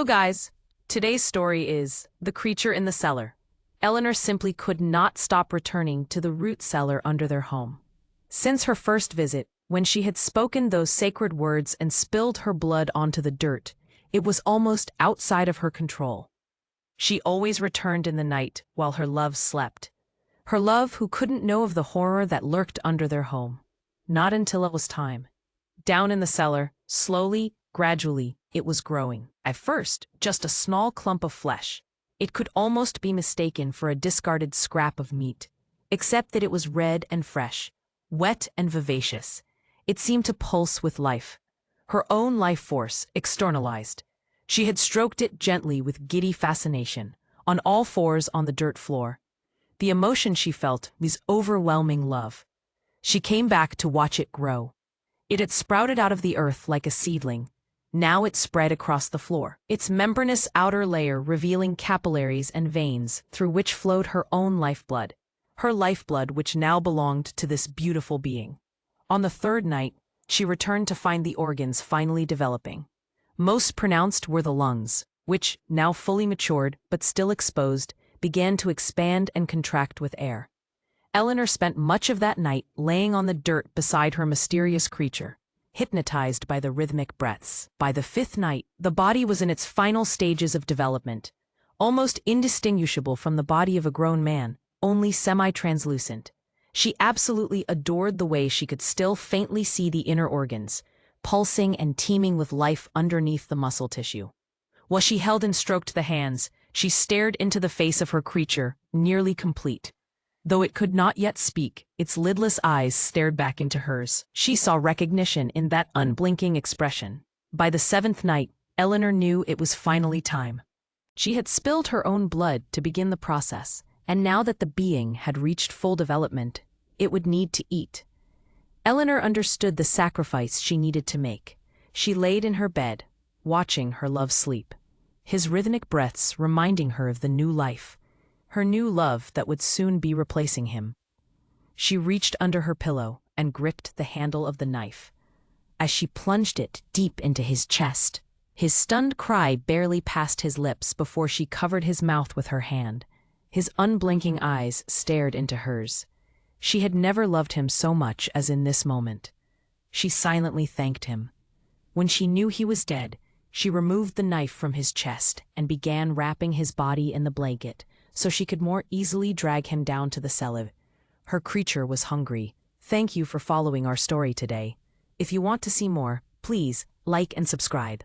guys, today's story is The Creature in the Cellar. Eleanor simply could not stop returning to the root cellar under their home. Since her first visit, when she had spoken those sacred words and spilled her blood onto the dirt, it was almost outside of her control. She always returned in the night while her love slept. Her love who couldn't know of the horror that lurked under their home. Not until it was time. Down in the cellar, slowly, gradually, it was growing. At first, just a small clump of flesh. It could almost be mistaken for a discarded scrap of meat, except that it was red and fresh, wet and vivacious. It seemed to pulse with life. Her own life force, externalized. She had stroked it gently with giddy fascination, on all fours on the dirt floor. The emotion she felt was overwhelming love. She came back to watch it grow. It had sprouted out of the earth like a seedling. Now it spread across the floor, its membranous outer layer revealing capillaries and veins through which flowed her own lifeblood. Her lifeblood which now belonged to this beautiful being. On the third night, she returned to find the organs finally developing. Most pronounced were the lungs, which, now fully matured but still exposed, began to expand and contract with air. Eleanor spent much of that night laying on the dirt beside her mysterious creature, hypnotized by the rhythmic breaths. By the fifth night, the body was in its final stages of development, almost indistinguishable from the body of a grown man, only semi-translucent. She absolutely adored the way she could still faintly see the inner organs, pulsing and teeming with life underneath the muscle tissue. While she held and stroked the hands, she stared into the face of her creature, nearly complete. Though it could not yet speak, its lidless eyes stared back into hers. She saw recognition in that unblinking expression. By the seventh night, Eleanor knew it was finally time. She had spilled her own blood to begin the process, and now that the being had reached full development, it would need to eat. Eleanor understood the sacrifice she needed to make. She laid in her bed, watching her love sleep, his rhythmic breaths reminding her of the new life, her new love that would soon be replacing him. She reached under her pillow and gripped the handle of the knife. As she plunged it deep into his chest, his stunned cry barely passed his lips before she covered his mouth with her hand. His unblinking eyes stared into hers. She had never loved him so much as in this moment. She silently thanked him. When she knew he was dead, she removed the knife from his chest and began wrapping his body in the blanket so she could more easily drag him down to the cellar. Her creature was hungry. Thank you for following our story today. If you want to see more, please like and subscribe.